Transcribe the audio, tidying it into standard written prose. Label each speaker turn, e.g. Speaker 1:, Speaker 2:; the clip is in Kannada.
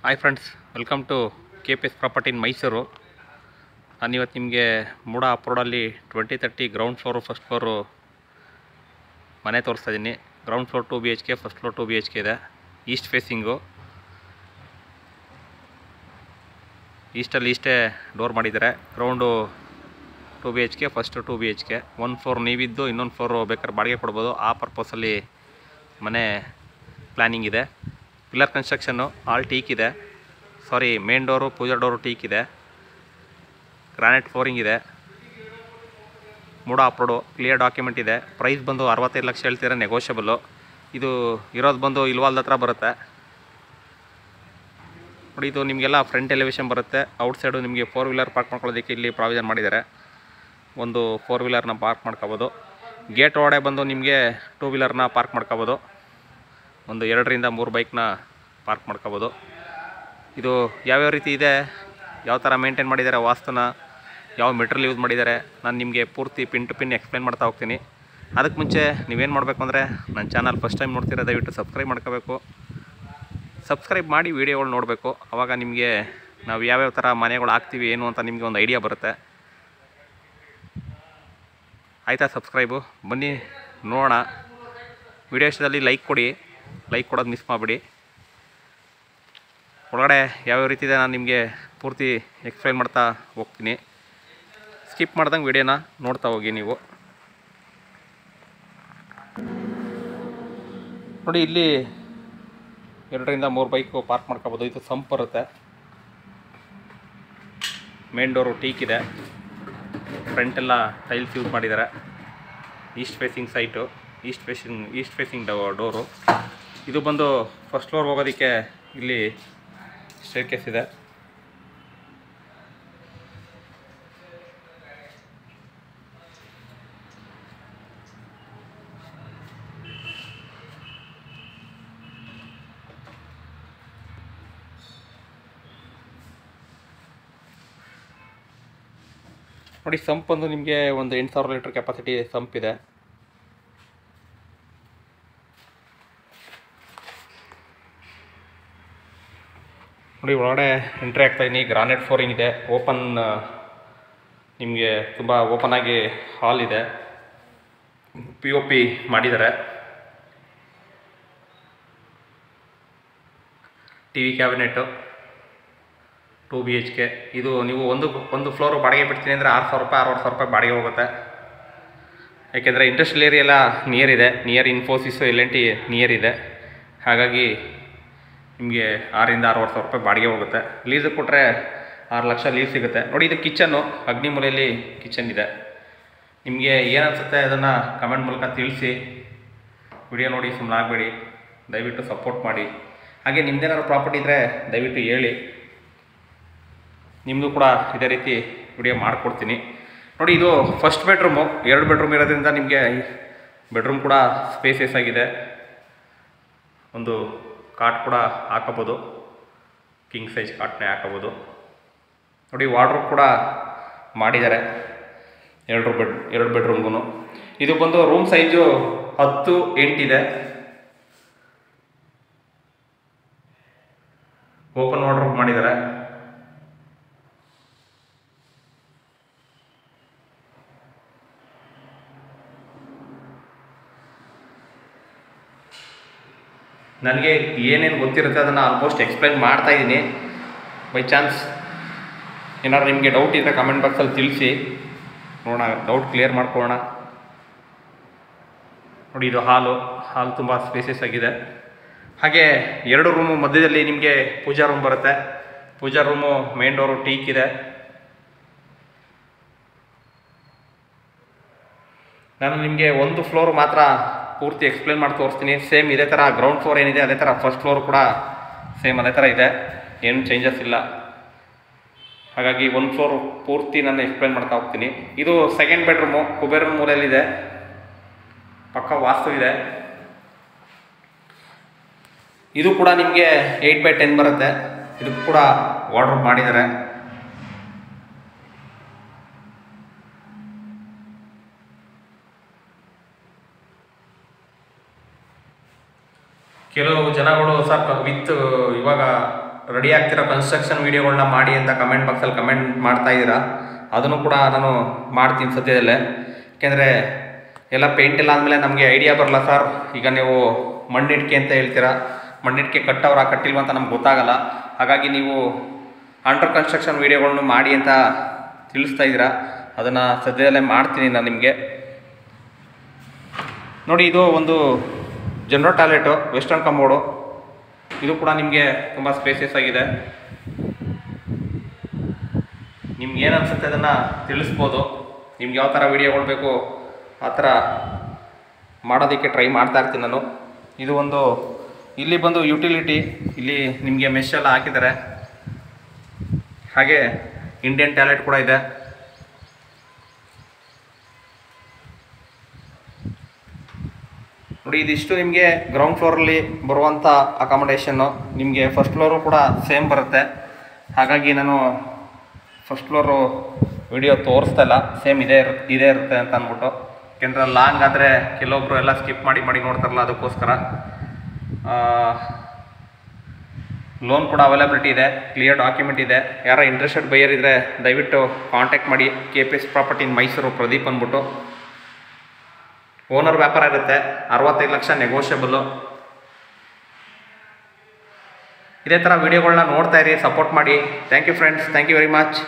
Speaker 1: Hi friends, welcome to KPS property in Mysuru. ನಾನಿವತ್ತು ನಿಮಗೆ ಮೂಡ ಅಪ್ರೋಡಲ್ಲಿ 2030 ಗ್ರೌಂಡ್ ಫ್ಲೋರು ಫಸ್ಟ್ ಫ್ಲೋರು ಮನೆ ತೋರಿಸ್ತಾ ಇದ್ದೀನಿ. Ground floor 2 BHK, first floor 2 BHK ಇದೆ. ಈಸ್ಟ್ ಫೇಸಿಂಗು, ಈಸ್ಟೇ ಡೋರ್ ಮಾಡಿದ್ದಾರೆ. Ground 2 BHK, first 2 BHK. ಒಂದು ಫ್ಲೋರ್ ನೀವಿದ್ದು ಇನ್ನೊಂದು ಫ್ಲೋರು ಬೇಕಾದ್ರೆ ಬಾಡಿಗೆ ಕೊಡ್ಬೋದು. ಆ ಪರ್ಪಸಲ್ಲಿ ಮನೆ ಪ್ಲ್ಯಾನಿಂಗ್ ಇದೆ. ಪಿಲ್ಲರ್ ಕನ್ಸ್ಟ್ರಕ್ಷನ್ನು ಆಲ್ ಟೀಕ್ ಇದೆ. ಮೇನ್ ಡೋರು, ಪೂಜಾ ಡೋರು ಟೀಕ್ ಇದೆ. ಗ್ರಾನೈಟ್ ಫ್ಲೋರಿಂಗ್ ಇದೆ. ಮೂಡ ಅಪ್ರೋಡು ಕ್ಲಿಯರ್ ಡಾಕ್ಯುಮೆಂಟ್ ಇದೆ. ಪ್ರೈಸ್ ಬಂದು 65 ಲಕ್ಷ ಹೇಳ್ತೀರಾ, ನೆಗೋಷಿಯಬಲ್ಲು. ಇದು ಇರೋದು ಬಂದು ಇಲ್ವಾಲ್ದ ಹತ್ರ ಬರುತ್ತೆ ನೋಡಿ. ಇದು ನಿಮಗೆಲ್ಲ ಫ್ರಂಟ್ ಎಲಿವೇಷನ್ ಬರುತ್ತೆ. ಔಟ್ಸೈಡು ನಿಮಗೆ 4 ವೀಲರ್ ಪಾರ್ಕ್ ಮಾಡ್ಕೊಳ್ಳೋದಕ್ಕೆ ಇಲ್ಲಿ ಪ್ರಾವಿಷನ್ ಮಾಡಿದ್ದಾರೆ. ಒಂದು 4 ವೀಲರ್ನ ಪಾರ್ಕ್ ಮಾಡ್ಕೋಬೋದು. ಗೇಟ್ ಒಳಗಡೆ ಬಂದು ನಿಮಗೆ 2 ವೀಲರ್ನ ಪಾರ್ಕ್ ಮಾಡ್ಕೋಬೋದು. ಒಂದು 2ರಿಂದ 3 ಬೈಕ್ನ ಪಾರ್ಕ್ ಮಾಡ್ಕೋಬೋದು. ಇದು ಯಾವ್ಯಾವ ರೀತಿ ಇದೆ, ಯಾವ ಥರ ಮೇಂಟೈನ್ ಮಾಡಿದ್ದಾರೆ, ವಾಸ್ತುನ ಯಾವ ಮೆಟೀರಿಯಲ್ ಯೂಸ್ ಮಾಡಿದ್ದಾರೆ, ನಾನು ನಿಮಗೆ ಪೂರ್ತಿ ಪಿನ್ ಟು ಪಿನ್ ಎಕ್ಸ್ಪ್ಲೇನ್ ಮಾಡ್ತಾ ಹೋಗ್ತೀನಿ. ಅದಕ್ಕೆ ಮುಂಚೆ ನೀವೇನು ಮಾಡಬೇಕು ಅಂದರೆ, ನನ್ನ ಚಾನಲ್ ಫಸ್ಟ್ ಟೈಮ್ ನೋಡ್ತೀರಾ ದಯವಿಟ್ಟು ಸಬ್ಸ್ಕ್ರೈಬ್ ಮಾಡ್ಕೋಬೇಕು. ಸಬ್ಸ್ಕ್ರೈಬ್ ಮಾಡಿ ವೀಡಿಯೋಗಳು ನೋಡಬೇಕು. ಆವಾಗ ನಿಮಗೆ ನಾವು ಯಾವ್ಯಾವ ಥರ ಮನೆಗಳು ಹಾಕ್ತೀವಿ ಏನು ಅಂತ ನಿಮಗೆ ಒಂದು ಐಡಿಯಾ ಬರುತ್ತೆ. ಆಯಿತಾ? ಸಬ್ಸ್ಕ್ರೈಬು ಬನ್ನಿ ನೋಡೋಣ. ವಿಡಿಯೋ ಇಷ್ಟದಲ್ಲಿ ಲೈಕ್ ಕೊಡಿ, ಲೈಕ್ ಕೊಡೋದು ಮಿಸ್ ಮಾಡಿಬಿಡಿ. ಒಳಗಡೆ ಯಾವ್ಯಾವ ರೀತಿ ಇದೆ ನಾನು ನಿಮಗೆ ಪೂರ್ತಿ ಎಕ್ಸ್ಪ್ಲೈನ್ ಮಾಡ್ತಾ ಹೋಗ್ತೀನಿ. ಸ್ಕಿಪ್ ಮಾಡ್ದಂಗೆ ವಿಡಿಯೋನ ನೋಡ್ತಾ ಹೋಗಿ ನೀವು. ನೋಡಿ, ಇಲ್ಲಿ 2ರಿಂದ 3 ಬೈಕು ಪಾರ್ಕ್ ಮಾಡ್ಕೋಬೋದು. ಇದು ಸಂಪ್ ಬರುತ್ತೆ. ಮೇನ್ ಡೋರು ಟೀಕ್ ಇದೆ. ಫ್ರಂಟೆಲ್ಲ ಟೈಲ್ಸ್ ಯೂಸ್ ಮಾಡಿದ್ದಾರೆ. East facing site, East facing door. ಇದು ಬಂದು ಫಸ್ಟ್ ಫ್ಲೋರ್ ಹೋಗೋದಕ್ಕೆ ಇಲ್ಲಿ ಸ್ಟೇರ್ಕೇಸ್ ಇದೆ. ನೋಡಿ, ಸಂಪ್ ಬಂದು ನಿಮಗೆ ಒಂದು 8000 ಲೀಟ್ರ್ ಕೆಪಾಸಿಟಿ ಸಂಪ್ ಇದೆ. ನೋಡಿ, ಒಳಗಡೆ ಎಂಟ್ರಿ ಆಗ್ತಾಯಿದ್ದೀನಿ. ಗ್ರಾನೈಟ್ ಫ್ಲೋರಿಂಗ್ ಇದೆ. ಓಪನ್, ನಿಮಗೆ ತುಂಬ ಓಪನ್ ಆಗಿ ಹಾಲ್ ಇದೆ. POP ಮಾಡಿದ್ದಾರೆ. TV cabinet 2 BHK. ಇದು ನೀವು ಒಂದು ಫ್ಲೋರು ಬಾಡಿಗೆ ಬಿಡ್ತೀನಿ ಅಂದರೆ 6000 ರೂಪಾಯಿ, 6000 ರೂಪಾಯಿ ಬಾಡಿಗೆ ಹೋಗುತ್ತೆ. ಯಾಕೆಂದರೆ ಇಂಡಸ್ಟ್ರಿಯಲ್ ಏರಿಯಾ ಎಲ್ಲ ನಿಯರ್ ಇದೆ. ನಿಯರ್ ಇನ್ಫೋಸಿಸು, L&T ನಿಯರ್ ಇದೆ. ಹಾಗಾಗಿ ನಿಮಗೆ 6ರಿಂದ 6,500 ರೂಪಾಯಿ ಬಾಡಿಗೆ ಹೋಗುತ್ತೆ. ಲೀಸ್ ಕೊಟ್ಟರೆ 6 ಲಕ್ಷ ಲೀಸ್ ಸಿಗುತ್ತೆ. ನೋಡಿ, ಇದು ಕಿಚನ್ನು, ಅಗ್ನಿಮೂಲೆಯಲ್ಲಿ ಕಿಚನ್ ಇದೆ. ನಿಮಗೆ ಏನು ಅನಿಸುತ್ತೆ ಅದನ್ನು ಕಮೆಂಟ್ ಮೂಲಕ ತಿಳಿಸಿ. ವಿಡಿಯೋ ನೋಡಿ ಸುಮ್ಮನೆ ಆಗಬೇಡಿ, ದಯವಿಟ್ಟು ಸಪೋರ್ಟ್ ಮಾಡಿ. ಹಾಗೆ ನಿಮ್ಮದೇನಾದ್ರು ಪ್ರಾಪರ್ಟಿ ಇದ್ದರೆ ದಯವಿಟ್ಟು ಹೇಳಿ, ನಿಮ್ಮದು ಕೂಡ ಇದೇ ರೀತಿ ವಿಡಿಯೋ ಮಾಡಿಕೊಡ್ತೀನಿ. ನೋಡಿ, ಇದು ಫಸ್ಟ್ ಬೆಡ್ರೂಮು. 2 ಬೆಡ್ರೂಮ್ ಇರೋದ್ರಿಂದ ನಿಮಗೆ ಬೆಡ್ರೂಮ್ ಕೂಡ ಸ್ಪೇಸಿಯಸ್ ಆಗಿದೆ. ಒಂದು ಕಾಟ್ ಕೂಡ ಹಾಕೋಬೋದು, ಕಿಂಗ್ ಸೈಜ್ ಕಾಟ್ನೇ ಹಾಕೋಬೋದು. ನೋಡಿ, ವಾರ್ಡ್ರೋಬ್ ಕೂಡ ಮಾಡಿದ್ದಾರೆ 2 ಬೆಡ್ರೂಮ್ಗೂ. ಇದು ಬಂದು ರೂಮ್ ಸೈಜು 10x8 ಇದೆ. ಓಪನ್ ವಾರ್ಡ್ರೋಬ್ ಮಾಡಿದ್ದಾರೆ. ನನಗೆ ಏನೇನು ಗೊತ್ತಿರುತ್ತೆ ಅದನ್ನು ಆಲ್ಮೋಸ್ಟ್ ಎಕ್ಸ್ಪ್ಲೈನ್ ಮಾಡ್ತಾ ಇದ್ದೀನಿ. ಬೈ ಚಾನ್ಸ್ ಏನಾದ್ರು ನಿಮಗೆ ಡೌಟ್ ಇದ್ದರೆ ಕಮೆಂಟ್ ಬಾಕ್ಸಲ್ಲಿ ತಿಳಿಸಿ, ನೋಡೋಣ, ಡೌಟ್ ಕ್ಲಿಯರ್ ಮಾಡ್ಕೊಳ್ಳೋಣ. ನೋಡಿ, ಇದು ಹಾಲು ತುಂಬ ಸ್ಪೇಸಿಯಸ್ ಆಗಿದೆ. ಹಾಗೆ 2 ರೂಮು ಮಧ್ಯದಲ್ಲಿ ನಿಮಗೆ ಪೂಜಾ ರೂಮ್ ಬರುತ್ತೆ. ಪೂಜಾ ರೂಮು ಮೇನ್ ಡೋರು ಟೀಕ್ ಇದೆ. ನಾನು ನಿಮಗೆ ಒಂದು ಫ್ಲೋರ್ ಮಾತ್ರ ಪೂರ್ತಿ ಎಕ್ಸ್ಪ್ಲೇನ್ ಮಾಡಿ ತೋರಿಸ್ತೀನಿ. ಸೇಮ್ ಇದೇ ಥರ ಗ್ರೌಂಡ್ ಫ್ಲೋರ್ ಏನಿದೆ ಅದೇ ಥರ ಫಸ್ಟ್ ಫ್ಲೋರ್ ಕೂಡ ಸೇಮ್ ಅದೇ ಥರ ಇದೆ, ಏನು ಚೇಂಜಸ್ ಇಲ್ಲ. ಹಾಗಾಗಿ ಒಂದು ಫ್ಲೋರ್ ಪೂರ್ತಿ ನಾನು ಎಕ್ಸ್ಪ್ಲೇನ್ ಮಾಡ್ತಾ ಹೋಗ್ತೀನಿ. ಇದು ಸೆಕೆಂಡ್ ಬೆಡ್ರೂಮು, ಕುಬೇರನ ಮೂಲೆಯಲ್ಲಿದೆ. ಪಕ್ಕ ವಾಸ್ತು ಇದೆ. ಇದು ಕೂಡ ನಿಮಗೆ 8x10 ಬರುತ್ತೆ. ಇದಕ್ಕೂ ಕೂಡ ವಾರ್ಡ್ರೋಬ್ ಮಾಡಿದ್ದಾರೆ. ಕೆಲವು ಜನಗಳು ಸರ್ ವಿತ್ ಇವಾಗ ರೆಡಿ ಆಗ್ತಿರೋ ಕನ್ಸ್ಟ್ರಕ್ಷನ್ ವೀಡಿಯೋಗಳನ್ನ ಮಾಡಿ ಅಂತ ಕಮೆಂಟ್ ಬಾಕ್ಸಲ್ಲಿ ಕಮೆಂಟ್ ಮಾಡ್ತಾ ಇದ್ದೀರಾ. ಅದನ್ನು ಕೂಡ ನಾನು ಮಾಡ್ತೀನಿ ಸದ್ಯದಲ್ಲೇ. ಯಾಕೆಂದರೆ ಎಲ್ಲ ಪೇಂಟ್ ಎಲ್ಲ ಆದಮೇಲೆ ನಮಗೆ ಐಡಿಯಾ ಬರಲ್ಲ ಸರ್. ಈಗ ನೀವು ಮಣ್ಣಿಟ್ಕೆ ಅಂತ ಹೇಳ್ತೀರಾ, ಮಣ್ಣಿಟ್ಕೆ ಕಟ್ಟವ್ರಾ ಕಟ್ಟಿಲ್ವ ಅಂತ ನಮ್ಗೆ ಗೊತ್ತಾಗಲ್ಲ. ಹಾಗಾಗಿ ನೀವು ಅಂಡರ್ ಕನ್ಸ್ಟ್ರಕ್ಷನ್ ವೀಡಿಯೋಗಳನ್ನು ಮಾಡಿ ಅಂತ ತಿಳಿಸ್ತಾ ಇದ್ದೀರಾ. ಅದನ್ನು ಸದ್ಯದಲ್ಲೇ ಮಾಡ್ತೀನಿ ನಾನು ನಿಮಗೆ. ನೋಡಿ, ಇದು ಒಂದು ಜನರಲ್ ಟಾಯ್ಲೆಟು, ವೆಸ್ಟರ್ನ್ ಕಮೋಡು. ಇದು ಕೂಡ ನಿಮಗೆ ತುಂಬ ಸ್ಪೇಸಿಯಸ್ ಆಗಿದೆ. ನಿಮ್ಗೆ ಏನು ಅನಿಸುತ್ತೆ ಅದನ್ನು ತಿಳಿಸ್ಬೋದು. ನಿಮ್ಗೆ ಯಾವ ಥರ ವೀಡಿಯೋಗಳು ಬೇಕು ಆ ಥರ ಮಾಡೋದಕ್ಕೆ ಟ್ರೈ ಮಾಡ್ತಾ ಇರ್ತೀನಿ ನಾನು. ಇದು ಒಂದು ಇಲ್ಲಿ ಬಂದು ಯುಟಿಲಿಟಿ, ಇಲ್ಲಿ ನಿಮಗೆ ಮೆಶ್ ಎಲ್ಲ ಹಾಕಿದ್ದಾರೆ. ಹಾಗೆ ಇಂಡಿಯನ್ ಟಾಯ್ಲೆಟ್ ಕೂಡ ಇದೆ. ನೋಡಿ, ಇದಿಷ್ಟು ನಿಮಗೆ ಗ್ರೌಂಡ್ ಫ್ಲೋರಲ್ಲಿ ಬರುವಂಥ ಅಕಾಮಡೇಷನ್ನು. ನಿಮಗೆ ಫಸ್ಟ್ ಫ್ಲೋರು ಕೂಡ ಸೇಮ್ ಬರುತ್ತೆ. ಹಾಗಾಗಿ ನಾನು ಫಸ್ಟ್ ಫ್ಲೋರು ವಿಡಿಯೋ ತೋರಿಸ್ತಾ ಇಲ್ಲ, ಸೇಮ್ ಇದೇ ಇರುತ್ತೆ ಅಂತ ಅಂದ್ಬಿಟ್ಟು. ಯಾಕೆಂದರೆ ಲಾಂಗ್ ಆದರೆ ಕೆಲವೊಬ್ಬರು ಎಲ್ಲ ಸ್ಕಿಪ್ ಮಾಡಿ ನೋಡ್ತಾರಲ್ಲ, ಅದಕ್ಕೋಸ್ಕರ. ಲೋನ್ ಕೂಡ ಅವೈಲಬಿಲಿಟಿ ಇದೆ, ಕ್ಲಿಯರ್ ಡಾಕ್ಯುಮೆಂಟ್ ಇದೆ. ಯಾರ ಇಂಟ್ರೆಸ್ಟೆಡ್ ಬೈಯರ್ ಇದ್ದರೆ ದಯವಿಟ್ಟು ಕಾಂಟ್ಯಾಕ್ಟ್ ಮಾಡಿ. KPS property in Mysuru, Pradeep ಅಂದ್ಬಿಟ್ಟು. ಓನರ್ ವ್ಯಾಪಾರ ಇರುತ್ತೆ. 65 ಲಕ್ಷ ನೆಗೋಷಿಯಬಲ್ಲು. ಇದೇ ಥರ ವೀಡಿಯೋಗಳನ್ನ ನೋಡ್ತಾ ಇರಿ, ಸಪೋರ್ಟ್ ಮಾಡಿ. Thank you friends, thank you very much.